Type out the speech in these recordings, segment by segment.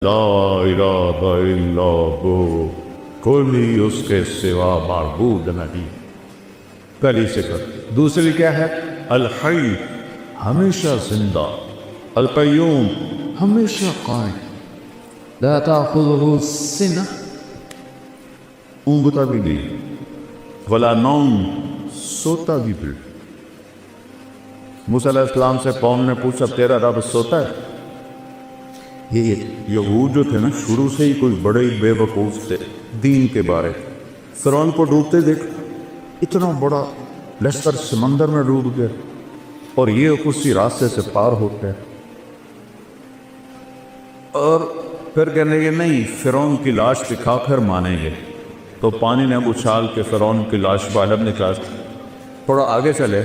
لا الہ الا ہو، کوئی اس کے سوا معبود نہیں۔ پہلی صفت۔ دوسری کیا ہے؟ الحی، ہمیشہ زندہ، القیوم، ہمیشہ قائم، لا تأخذہ سنہ، اونگتا بھی نہیں، ولا نوم، سوتا بھی نہیں۔ موسیٰ علیہ السلام سے قوم نے پوچھا تیرا رب سوتا ہے؟ یہ یہود جو تھے نا، شروع سے ہی کوئی بڑے ہی بے وقوف تھے دین کے بارے۔ فرعون کو ڈوبتے دیکھ، اتنا بڑا لشکر سمندر میں ڈوب گیا اور یہ اسی راستے سے پار ہوتے ہیں، اور پھر کہنے لگے نہیں، فرعون کی لاش دکھا پھر مانیں گے۔ تو پانی نے اچھال کے فرعون کی لاش باہر نکال۔ تھوڑا آگے چلے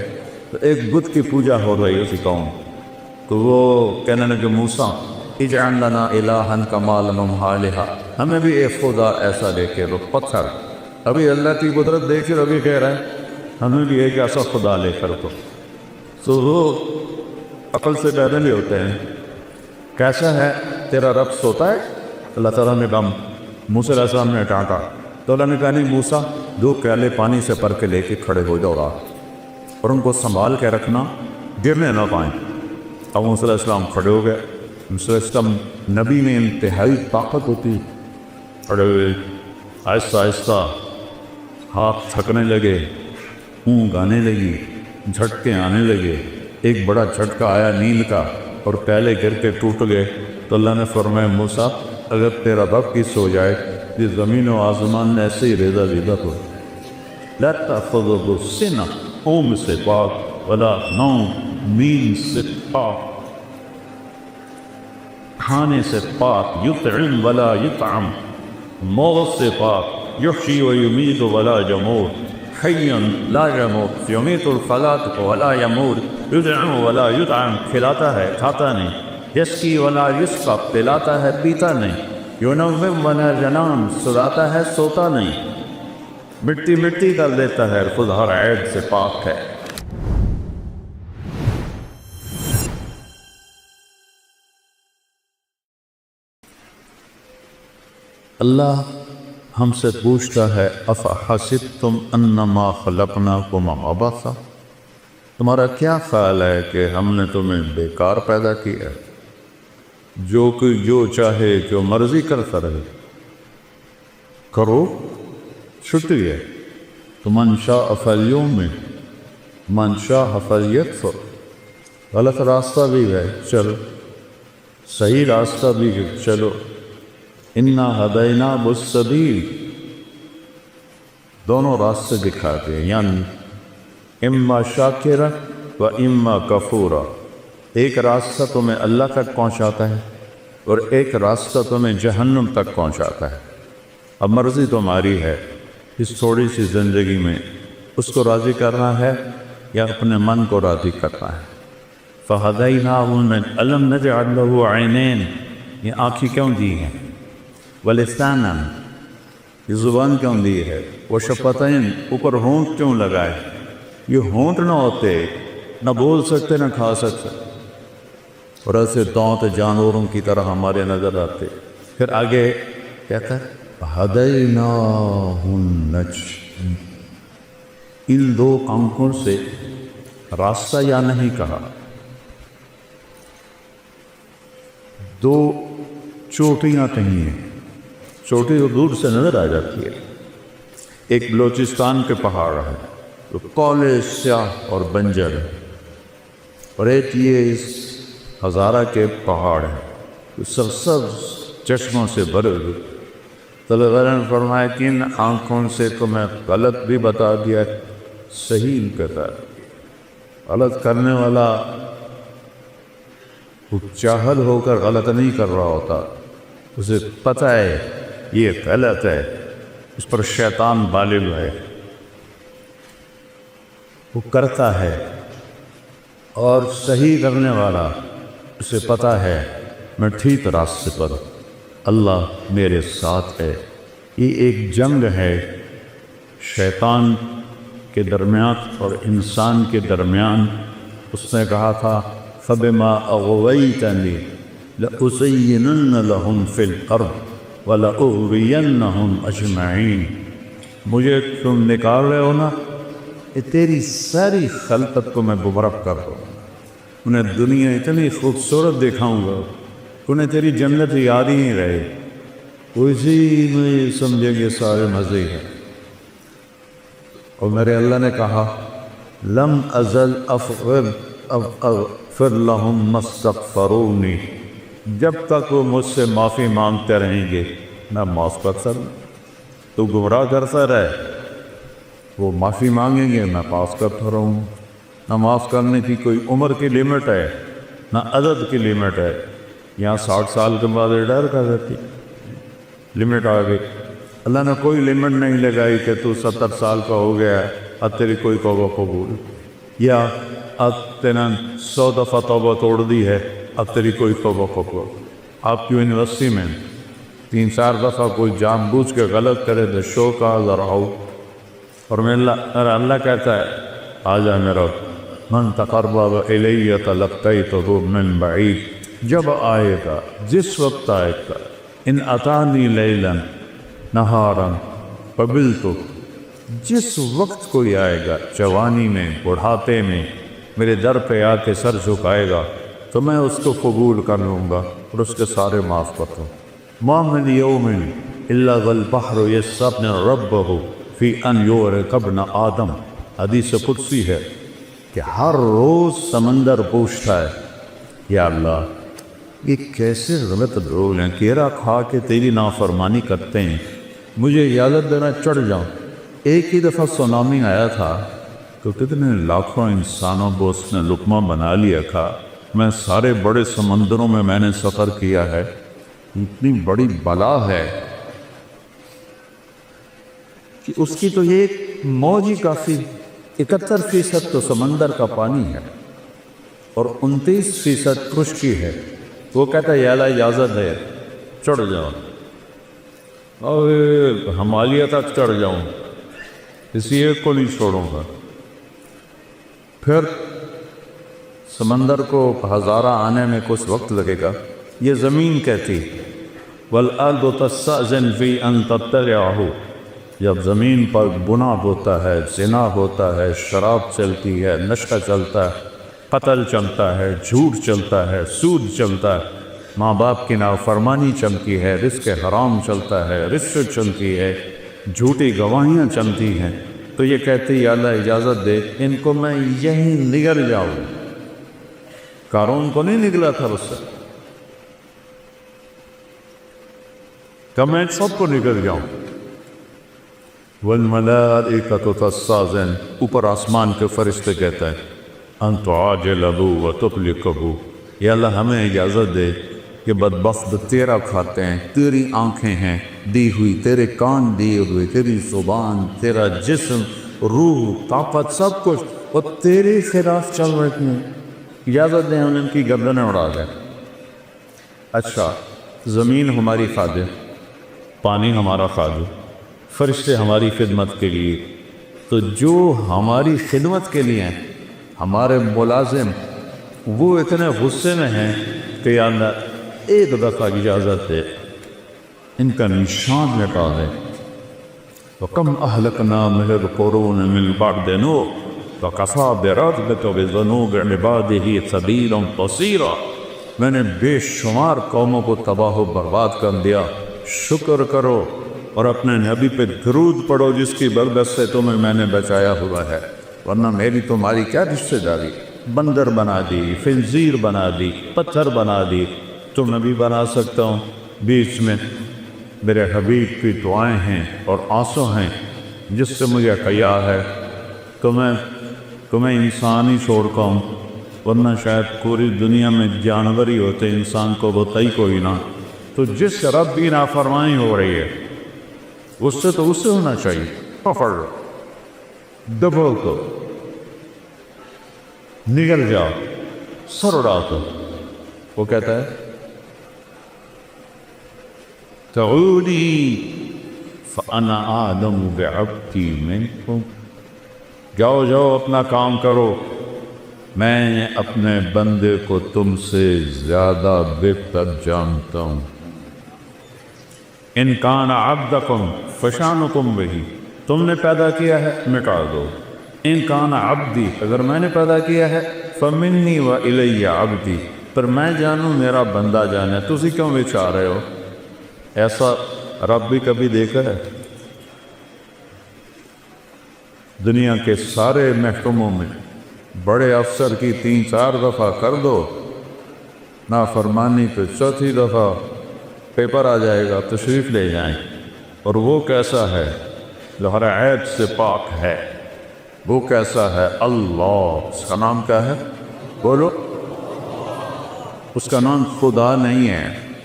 تو ایک بت کی پوجا ہو رہی اسی قوم، تو وہ کہنے لگے موسیٰ اجعل لنا الہا کما لہم آلہہ، ہمیں بھی ایک خدا ایسا دے کے رو۔ پتھر ابھی اللہ کی قدرت دیکھ کر ابھی کہہ رہے ہیں ہمیں بھی ایک ایسا خدا لے کر دو۔ تو وہ عقل سے پیدل ہی ہوتے ہیں۔ کیسا ہے تیرا رب سوتا ہے؟ اللہ تعالیٰ نے کہا، موسیٰ علیہ السلام نے ڈانٹا تو اللہ نے کہا نہیں موسیٰ، 2 پیالے پانی سے بھر کے لے کے کھڑے ہو جاؤ رات، اور ان کو سنبھال کے رکھنا، گرنے نہ پائیں۔ اب موسیٰ علیہ السلام کھڑے ہو گئے۔ موسیٰ علیہ السلام نبی میں انتہائی طاقت ہوتی، کھڑے ہوئے، آہستہ آہستہ ہاتھ تھکنے لگے، اونگ آنے لگی، جھٹکے آنے لگے۔ ایک بڑا جھٹکا آیا نیند کا اور پیالے گر کے ٹوٹ گئے۔ تو اللہ نے فرمایا موسیٰ اگر تیرا رب کی سو جائے، یہ زمین و آسمان ایسے ہی ریزہ ریزہ ہو۔ لا تأخذہ سنہ، اونگ سے پاک، ولا نوم، نیند سے پاک، کھانے سے پاک، یطعم ولا یطعم، موت سے پاک، یحیی و یمیت ولا یموت، حی لا یموت، یمیت الخلاق ولا یموت، یدعم ولا یدعم، کھلاتا ہے کھاتا نہیں، یسقی ولا یسقی، پلاتا ہے پیتا نہیں، ینوم ولا ینام، سلاتا ہے سوتا نہیں، مٹی مٹی کر دیتا ہے، خود ہر عیب سے پاک ہے۔ اللہ ہم سے پوچھتا ہے افحسبتم انما خلقناکم عبثا، تمہارا کیا خیال ہے کہ ہم نے تمہیں بیکار پیدا کیا ہے، جو کہ جو چاہے جو مرضی کرتا رہے؟ کرو، چھٹی ہے۔ تو من شاء فلیؤمن من شاء فلیکفر، غلط راستہ بھی ہے چلو، صحیح راستہ بھی ہے چلو۔ انا ہدیناہ السبیل، دونوں راستے دکھاتے ہیں، یعنی اما شاکرا و اما کفورا۔ ایک راستہ تمہیں اللہ تک پہنچاتا ہے اور ایک راستہ تمہیں جہنم تک پہنچاتا ہے۔ اب مرضی تمہاری ہے اس تھوڑی سی زندگی میں اس کو راضی کرنا ہے یا اپنے من کو راضی کرنا ہے۔ فہدیناہ النجدین، الم نجعل لہ عینین، یہ آنکھیں کیوں دی ہیں؟ ولسانا، یہ زبان کیوں دی ہے؟ وشفتین، اوپر ہونٹ کیوں لگائے؟ یہ ہونٹ نہ ہوتے نہ بول سکتے نہ کھا سکتے، اور ایسے دانت جانوروں کی طرح ہمارے نظر آتے۔ پھر آگے کہتا ہے ہدیناہ النجدین، ان 2 آنکھوں سے راستہ یا نہیں کہا، 2 چوٹیاں کہیں ہیں، چوٹی تو دور سے نظر آ جاتی ہے۔ ایک بلوچستان کے پہاڑ ہے تو کالے سیاہ اور بنجر ہے، اور ایک یہ اس ہزارہ کے پہاڑ ہے تو سرسبز چشموں سے بھرے ہوئے۔ تو اللہ نے فرمایا کہ ان آنکھوں سے تمہیں غلط بھی بتا دیا، صحیح کہتا ہے۔ غلط کرنے والا چاہل ہو کر غلط نہیں کر رہا ہوتا، اسے پتہ ہے یہ غلط ہے، اس پر شیطان غالب ہے، وہ کرتا ہے۔ اور صحیح کرنے والا اسے پتہ ہے میں ٹھیک راستے پر، اللہ میرے ساتھ ہے۔ یہ ایک جنگ ہے شیطان کے درمیان اور انسان کے درمیان۔ اس نے کہا تھا فَبِمَا أَغْوَيْتَنِي، لَأُزَيِّنَنَّ لَهُمْ فِي الْأَرْضِ وَلَأُغْوِيَنَّهُمْ أَجْمَعِينَ۔ مجھے تم نکال رہے ہو نا، یہ تیری ساری خلقت کو میں گمراہ کر دوں، انہیں دنیا اتنی خوبصورت دکھاؤں گا، انہیں تیری جنت یاد ہی نہیں رہے، اسی میں یہ سمجھیں گے سارے مزے ہیں۔ اور میرے اللہ نے کہا لم ازل اغفر لهم ما استغفرونی، جب تک وہ مجھ سے معافی مانگتے رہیں گے میں معاف کرتا رہوں۔ تو گمراہ کرتا رہے، وہ معافی مانگیں گے میں معاف کرتا رہوں۔ نہ معاف کرنے کی کوئی عمر کی لیمٹ ہے، نہ عدد کی لیمٹ ہے۔ یہاں 60 سال کے بعد ریٹائر کر دیتی، لمٹ آ گئی۔ اللہ نے کوئی لمٹ نہیں لگائی کہ تو 70 سال کا ہو گیا اب تیری کوئی توبہ قبول، یا اب تینا 100 دفعہ توبہ توڑ دی ہے اب تیری کوئی توبہ قبول۔ آپ کی یونیورسٹی میں 3-4 دفعہ کوئی جان بوجھ کے غلط کرے تو شو کا ذراؤ، اور میرا اللہ کہتا ہے آ جا میرا من تقرب الی تلقیتہ من بعید، جب آئے گا جس وقت آئے گا، ان اتانی لیلا نہارا قبلتو، جس وقت کوئی آئے گا جوانی میں بڑھاپے میں میرے در پہ آ کے سر جھکائے گا تو میں اس کو قبول کر لوں گا اور اس کے سارے معاف کر دوں۔ ما من یوم الا والبحر یستغفر ربہ فی ان یغرق ابن آدم، حدیث قدسی ہے کہ ہر روز سمندر پوچھتا ہے یا اللہ یہ کیسے غلط لوگ ہیں، کیرا کھا کے تیری نافرمانی کرتے ہیں، مجھے اجازت دینا چڑھ جاؤں۔ ایک ہی دفعہ سونامی آیا تھا تو کتنے لاکھوں انسانوں کو اس نے لقمہ بنا لیا تھا۔ میں سارے بڑے سمندروں میں نے سفر کیا ہے، اتنی بڑی بلا ہے کہ اس کی تو یہ موج ہی کافی، 71% تو سمندر کا پانی ہے اور 29% خشکی ہے۔ وہ کہتا ہے یا اللہ اجازت ہے چڑھ جاؤ، اور ہمالیہ تک چڑھ جاؤں، اسی ایک کو نہیں چھوڑوں گا۔ پھر سمندر کو ہزارہ آنے میں کچھ وقت لگے گا۔ یہ زمین کہتی والارض تستأذن فی ان تطلعہ، جب زمین پر گناہ ہوتا ہے، زنا ہوتا ہے، شراب چلتی ہے، نشہ چلتا ہے، قتل چلتا ہے، جھوٹ چلتا ہے، سود چلتا ہے، ماں باپ کی نافرمانی چلتی ہے، رزق حرام چلتا ہے، رشوت چلتی ہے، جھوٹی گواہیاں چلتی ہیں، تو یہ کہتے یا اللہ اجازت دے ان کو میں یہیں نگل جاؤں۔ قارون کو نہیں نگلا تھا اس سے، کہ میں سب کو نگل جاؤں۔ والملائکۃ تستأذن، اوپر آسمان کے فرشتے کہتا ہے ان تعاجلہ وتہلکہ، یا اللہ ہمیں اجازت دے کہ بدبخت تیرا کھاتے ہیں، تیری آنکھیں ہیں دی ہوئی، تیرے کان دیے ہوئے، تیری زبان، تیرا جسم، روح، طاقت، سب کچھ وہ تیرے خلاف چل رہے ہیں، اجازت دیں ہم ان کی گردنیں اڑا دیں۔ اچھا، زمین ہماری خادم، پانی ہمارا خادم، فرشتے ہماری خدمت کے لیے، تو جو ہماری خدمت کے لیے ہیں ہمارے ملازم، وہ اتنے غصے میں ہیں کہ یا اللہ ایک دفعہ اجازت دے ان کا نشان مٹا دے۔ وَكَمْ أَهْلَكْنَا مِنَ الْقُرُونِ مِنْ بَعْدِ نُوحٍ وَكَفَىٰ بِرَبِّكَ بِذُنُوبِ عِبَادِهِ سَبِيلًا قَصِيرًا، میں نے بے شمار قوموں کو تباہ و برباد کر دیا، شکر کرو اور اپنے نبی پہ درود پڑھو جس کی برکت سے تمہیں میں نے بچایا ہوا ہے، ورنہ میری تمہاری کیا رشتہ داری، بندر بنا دی، خنزیر بنا دی، پتھر بنا دی، تو نبی بنا سکتا ہوں۔ بیچ میں میرے حبیب کی دعائیں ہیں اور آنسو ہیں جس سے مجھے حیا ہے، تو میں تمہیں انسان ہی چھوڑتا ہوں، ورنہ شاید پوری دنیا میں جانور ہی ہوتے، انسان کو ہوتا ہی کوئی نہ۔ تو جس رب کی نافرمانی ہو رہی ہے اس سے تو اس سے ہونا چاہیے، پکڑ لو، دبو کو، نگل جاؤ، سر اڑا دو۔ وہ کہتا ہے تعودی فانا اعلم بعبدی منکم، جاؤ جاؤ اپنا کام کرو، میں اپنے بندے کو تم سے زیادہ بہتر جانتا ہوں۔ ان کان عبدکم فشانکم بہی، تم نے پیدا کیا ہے مٹا دو۔ ان کان عبدی، اگر میں نے پیدا کیا ہے، فمنی و الی عبدی، پر میں جانوں میرا بندہ جانے، تسی کیوں بچا رہے ہو؟ ایسا رب بھی کبھی دیکھا ہے؟ دنیا کے سارے محکموں میں بڑے افسر کی 3-4 دفعہ کر دو نافرمانی، تو چوتھی دفعہ پیپر آ جائے گا، تشریف لے جائیں۔ اور وہ کیسا ہے جو ہر عیب سے پاک ہے؟ وہ کیسا ہے؟ اللہ، اس کا نام کیا ہے؟ بولو۔ اس کا نام خدا نہیں ہے،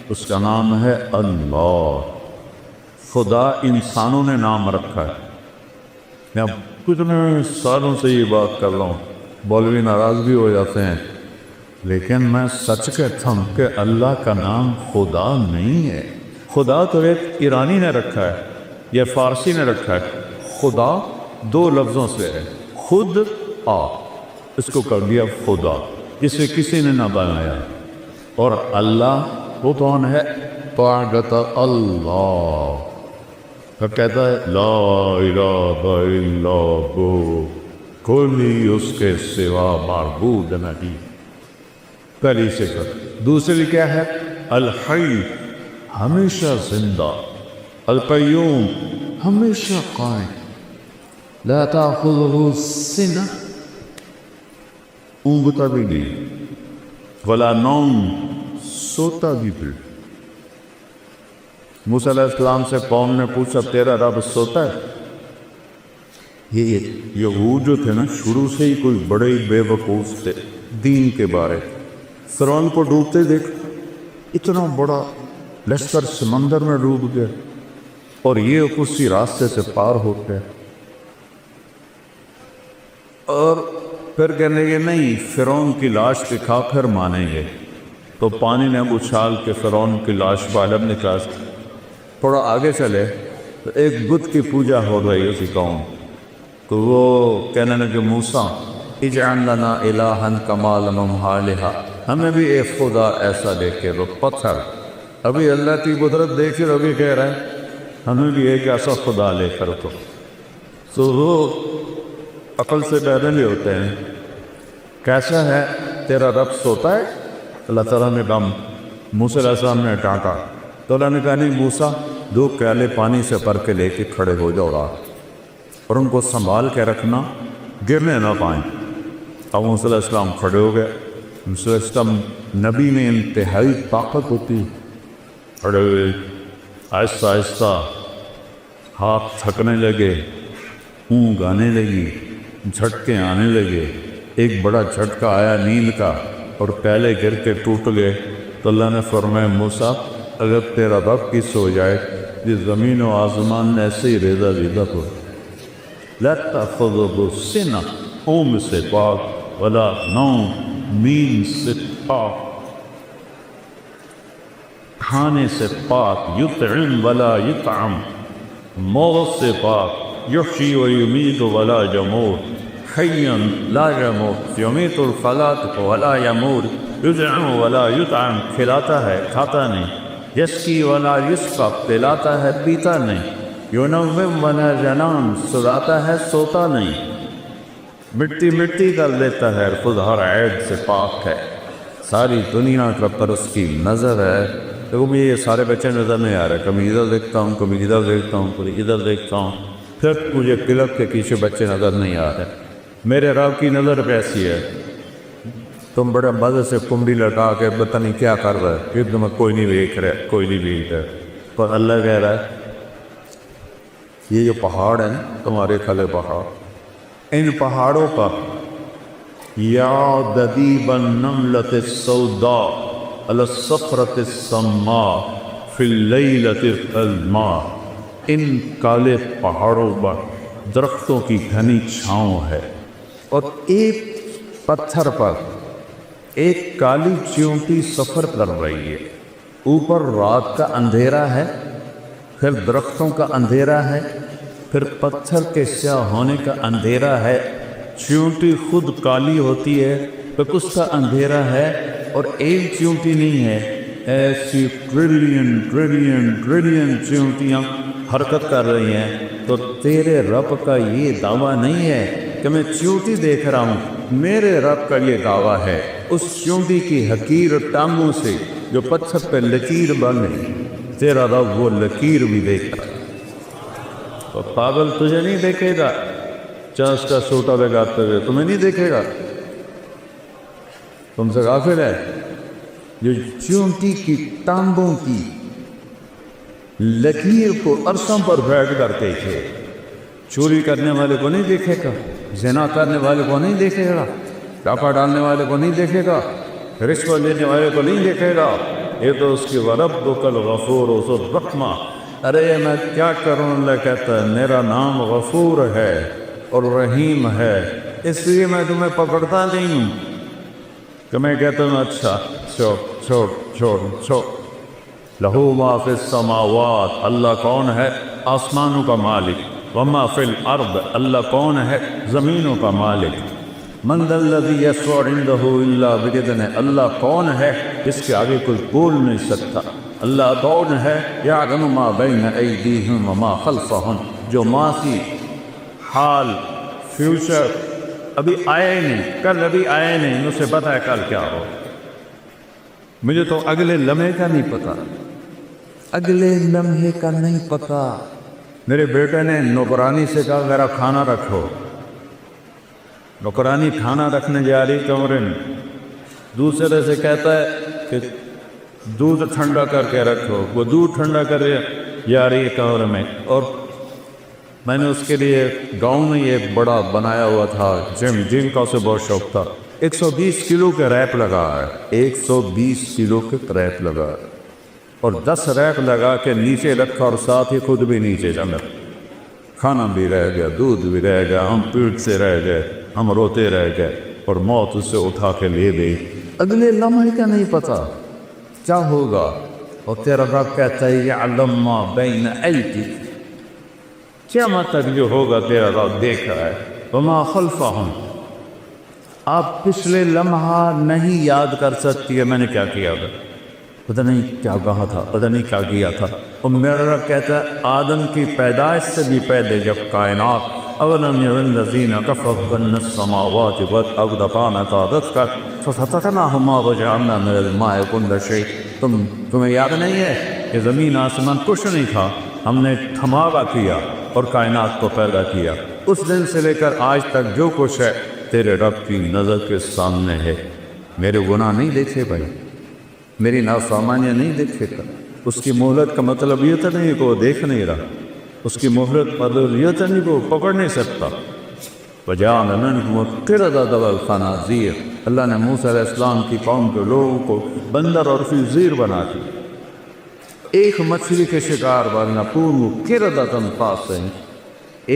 اس کا نام ہے اللہ۔ خدا انسانوں نے نام رکھا ہے۔ میں اب کتنے سالوں سے یہ بات کر رہا ہوں، مولوی ناراض بھی ہو جاتے ہیں، لیکن میں سچ کہتا ہوں کہ اللہ کا نام خدا نہیں ہے۔ خدا تو ایک ایرانی نے رکھا ہے یا فارسی نے رکھا ہے۔ خدا 2 لفظوں سے ہے، خود آ، اس کو کر دیا خدا، جسے کسی نے نہ بنایا۔ اور اللہ وہ کون ہے؟ طاعت اللہ، وہ کہتا ہے لا الہ الا ہو، کوئی اس کے سوا معبود نہیں۔ پہلی صفت۔ دوسری کیا ہے؟ الحی، ہمیشہ زندہ، القیوم، ہمیشہ قائم، لا تأخذہ سنہ، اونگتا بھی نہیں، ولا نوم، سوتا بھی نہیں۔ موسیٰ علیہ السلام سے قوم نے پوچھا تیرا رب سوتا ہے؟ یہ یہود جو تھے نا، شروع سے ہی کوئی بڑے ہی بے وقوف تھے دین کے بارے۔ فرعون کو ڈوبتے دیکھ، اتنا بڑا لشکر سمندر میں ڈوب گیا، اور یہ اسی راستے سے پار ہو گئے۔ اور پھر کہنے گے نہیں، فرعون کی لاش دکھا کر مانیں گے، تو پانی نے اچھال کے فرعون کی لاش باہر نکال۔ تھوڑا آگے چلے تو ایک بت کی پوجا ہو رہی اسی قوم، تو وہ کہنے لگے موسیٰ اجعل لنا الہا کما لہم آلہہ، ہمیں بھی ایک خدا ایسا دے کے رو۔ پتھر ابھی اللہ کی قدرت دیکھ کر ابھی کہہ رہے ہیں ہمیں بھی ایک ایسا خدا لے کر تو وہ عقل سے پیدا نہیں ہوتے ہیں۔ کیسا ہے تیرا رب سوتا ہے؟ اللہ تعالیٰ نے کہا، موسیٰ علیہ السلام نے ڈانٹا تو اللہ نے کہا نہیں موسیٰ، 2 پیالے پانی سے بھر کے لے کے کھڑے ہو جاؤ رات، اور ان کو سنبھال کے رکھنا، گرنے نہ پائیں۔ اب موسیٰ علیہ السلام کھڑے ہو گئے۔ موسیٰ علیہ السلام نبی میں انتہائی طاقت ہوتی، کھڑے ہوئے، آہستہ آہستہ ہاتھ تھکنے لگے، اونگ آنے لگی، جھٹکے آنے لگے۔ ایک بڑا جھٹکا آیا نیند کا اور پیالے گر کے ٹوٹ گئے، تو اللہ نے فرمایا موسیٰ اگر تیرا رب کی سو جائے، یہ زمین و آسمان ایسے ہی ریزہ ریزہ ہو۔ لا تأخذہ سنہ، اونگ سے پاک، ولا نوم، نیند سے پاک، کھانے سے پاک، یطعم ولا یطعم، موت سے پاک، یحیی و یمیت ولا یموت، حی لا یموت، یمیت الخلائق ولا یموت، یطعم ولا یطعم، کھلاتا ہے کھاتا نہیں، یسقی ولا یسقی، پلاتا ہے پیتا نہیں، ینوم ولا ینام، سلاتا ہے سوتا نہیں، مٹی مٹی کر دیتا ہے، خود ہر عیب سے پاک ہے، ساری دنیا کا پر اس کی نظر ہے۔ دیکھو مجھے یہ سارے بچے نظر نہیں آ رہے، کبھی ادھر دیکھتا ہوں، کبھی ادھر دیکھتا ہوں، کبھی ادھر دیکھتا ہوں، پھر مجھے کلب کے پیچھے بچے نظر نہیں آ رہے۔ میرے رب کی نظر کیسی ہے؟ تم بڑے مزے سے کنڈی لٹا کے پتہ نہیں کیا کر رہے ہے، کہ تمہیں کوئی نہیں دیکھ رہا، کوئی نہیں دیکھ رہا، پر اللہ کہہ رہا ہے یہ جو پہاڑ ہیں تمہارے کھلے پہاڑ، ان پہاڑوں پر یا دبیب النملۃ السوداء علی الصخرۃ السماء فی اللیلۃ الظلماء، ان کالے پہاڑوں پر درختوں کی گھنی چھاؤں ہے، اور ایک پتھر پر ایک کالی چیونٹی سفر کر رہی ہے، اوپر رات کا اندھیرا ہے، پھر درختوں کا اندھیرا ہے، پھر پتھر کے سیاہ ہونے کا اندھیرا ہے، چیونٹی خود کالی ہوتی ہے، تو اس کا اندھیرا ہے اور ایک چیونٹی نہیں ہے، ایسی ٹریلین ٹریلین ٹریلین چیونٹیاں حرکت کر رہی ہیں۔ تو تیرے رب کا یہ دعویٰ نہیں ہے کہ میں چیونٹی دیکھ رہا ہوں، میرے رب کا یہ دعویٰ ہے اس چیونٹی کی حقیر ٹانگوں سے جو پتھر پہ لکیر بنے، تیرا رب وہ لکیر بھی دیکھتا۔ تو پاگل تجھے نہیں دیکھے گا، چاس کا سوٹا لگاتے ہوئے تمہیں نہیں دیکھے گا، تم سے غافل ہے۔ جو چیونٹی کی ٹانگوں کی لکیر کو عرصوں پر بیٹھ کر دیکھے، چوری کرنے والے کو نہیں دیکھے گا، زنا کرنے والے کو نہیں دیکھے گا، ڈاکہ ڈالنے والے کو نہیں دیکھے گا، رشوت لینے والے کو نہیں دیکھے گا، یہ تو اس کی وَرَبُّكَ الْغَفُورُ ذُو الرَّحْمَةِ۔ ارے میں کیا کروں، اللہ کہتا ہے میرا نام غفور ہے اور رحیم ہے، اس لیے میں تمہیں پکڑتا نہیں ہوں کہ میں کہتا ہوں اچھا چھوڑ چھوڑ چھوڑ چھوڑ۔ لہو ما فی السماوات، اللہ کون ہے؟ آسمانوں کا مالک۔ وما فی الارض، اللہ کون ہے؟ زمینوں کا مالک۔ من ذا الذی یشفع عندہ الا باذنہ، اللہ کون ہے جس کے آگے کوئی بول نہیں سکتا؟ اللہ کون ہے؟ یعلم ما بین ایدیہم وما خلفہم، جو ماضی، حال، فیوچر ابھی آئے نہیں، کل ابھی آئے نہیں، اسے پتہ ہے کل کیا ہو۔ مجھے تو اگلے لمحے کا نہیں پتا، اگلے لمحے کا نہیں پتا۔ میرے بیٹے نے نوکرانی سے کہا میرا کھانا رکھو، نوکرانی کھانا رکھنے جا رہی کمرے میں، دوسرے سے کہتا ہے کہ دودھ ٹھنڈا کر کے رکھو، وہ دودھ ٹھنڈا کر جا رہی ہے کمرے میں۔ اور میں نے اس کے لیے گاؤں میں یہ بڑا بنایا ہوا تھا جم کا، اسے بہت شوق تھا۔ 120 کلو کے ریپ لگا ہے، 120 کلو کے ریپ لگا ہے، اور 10 ریپ لگا کے نیچے رکھا اور ساتھ ہی خود بھی نیچے جمع۔ کھانا بھی رہ گیا، دودھ بھی رہ گیا، ہم پیٹ سے رہ گئے، ہم روتے رہ گئے، اور موت اس سے اٹھا کے لے گئی۔ اگلے لمحے کا نہیں پتا کیا ہوگا، اور تیرا رب کہتا ہے یعلم ما بین ایدیہم، کیا مطلب جو ہوگا تیرا رب دیکھ رہا ہے۔ وما خلفہم، آپ پچھلے لمحہ نہیں یاد کر سکتی ہے میں نے کیا کیا تھا، پتہ نہیں کیا کہا تھا، پتہ نہیں کیا کیا تھا۔ اور میرا رب کہتا ہے آدم کی پیدائش سے بھی پہلے جب کائنات اولم یرى الذین کفروا ان السماوات والارض كانتا رتقا ففتقناهما وجعلنا من الماء كل شيء، تمہیں یاد نہیں ہے کہ زمین آسمان کچھ نہیں تھا، ہم نے دھماکہ کیا اور کائنات کو پیدا کیا۔ اس دن سے لے کر آج تک جو کچھ ہے تیرے رب کی نظر کے سامنے ہے۔ میرے گناہ نہیں دیکھے بھائی، میری نافرمانیاں نہیں دیکھے گا۔ اس کی مہلت کا مطلب یہ تو نہیں کہ وہ دیکھ نہیں رہا، اس کی مہلت مطلب یہ تو نہیں کہ وہ پکڑ نہیں سکتا۔ وَجَعَلَ مِنْهُمُ الْقِرَدَةَ وَالْخَنَازِيرَ، اللہ نے موسیٰ علیہ السلام کی قوم کے لوگوں کو بندر اور خنزیر بنا دی۔ ایک مچھلی کے شکار وَلْنَكُونُوا قِرَدَةً خَاسِئِينَ،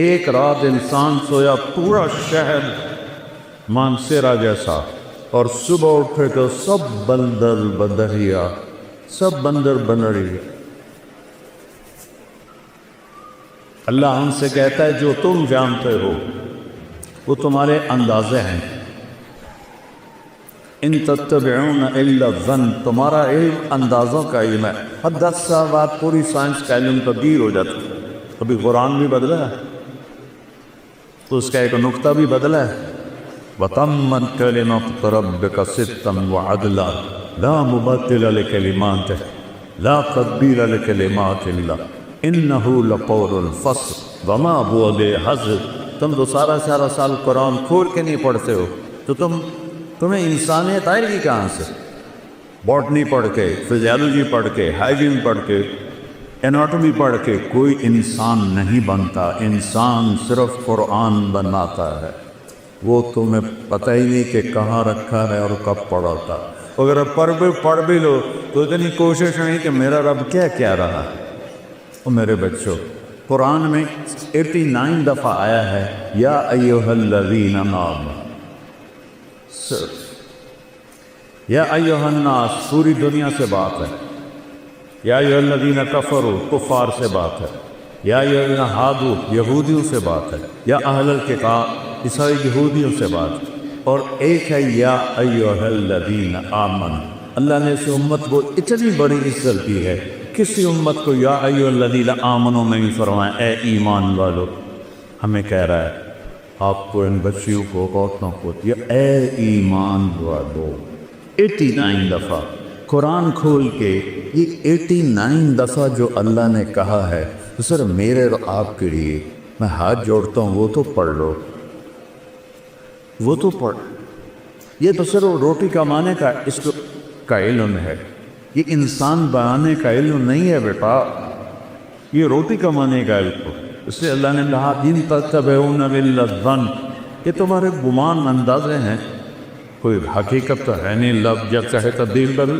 ایک رات انسان سویا پورا شہر مانسیرا جیسا، اور صبح اٹھے تو سب بندر بندریا، سب بندر بندریا۔ اللہ ہم سے کہتا ہے جو تم جانتے ہو وہ تمہارے اندازے ہیں۔ ان تتبعون الا الظن، تمہارا علم اندازوں کا علم ہے۔ ہر 10 سال بعد پوری سائنس کا علم تبدیل ہو جاتا ہے۔ کبھی قرآن بھی بدلا ہے تو اس کا ایک نقطہ بھی بدلا ہے۔ وَتَمَّتْ كَلِمَةُ رَبِّكَ صِدْقًا وَعَدْلًا لَا مُبَدِّلَ لِكَلِمَاتِهِ لَا تَبْدِيلَ لِكَلِمَاتِ اللَّهِ إِنَّهُ لَقَوْلُ الْفَصْلِ وَمَا هُوَ بِالْهَزْلِ۔ تم تو سارا سال قرآن کھول کے نہیں پڑھتے ہو، تو تمہیں انسانیت آئے گی کہاں سے؟ باٹنی پڑھ کے، فزیالوجی پڑھ کے، ہائیجین پڑھ کے، اناٹومی پڑھ کے کوئی انسان نہیں بنتا۔ انسان صرف قرآن بناتا ہے، وہ تمہیں پتہ ہی نہیں کہ کہاں رکھا ہے اور کب پڑھا تھا۔ اگر پڑھ بھی لو تو اتنی کوشش نہیں کہ میرا رب کیا کیا رہا ہے۔ اور میرے بچوں، قرآن میں 89 دفعہ آیا ہے یا ایھا الذین آمنوا، صرف یا ایھا الناس پوری دنیا سے بات ہے، یا ایھا الذین کفروا کفار سے بات ہے، یا ایھا الذین ہادوا یہودیوں سے بات ہے، یا اہل الکتاب عیسائی یہودیوں سے بات ہے۔ اور ایک ہے یا ایھا الذین آمنوا۔ اللہ نے اس امت کو اتنی بڑی عزت دی ہے، کسی امت کو یا ایھا الذین آمنوا نہیں فرمایا اے ایمان والو۔ ہمیں کہہ رہا ہے آپ کو، ان بچیوں کو، عورتوں کو، یہ اے ایمان والو 89 دفعہ قرآن کھول کے، یہ 89 دفعہ جو اللہ نے کہا ہے تو سر میرے اور آپ کے لیے میں ہاتھ جوڑتا ہوں، وہ تو پڑھ لو، وہ تو پڑھ۔ یہ تو سر روٹی کمانے کا اس کا علم ہے، یہ انسان بنانے کا علم نہیں ہے بیٹا، یہ روٹی کمانے کا علم ہے۔ اس سے اللہ نے کہا ان تتبعون الا الظن، یہ تمہارے گمان اندازے ہیں، کوئی حقیقت تو ہے نہیں، لفظ جب چاہے تبدیل کر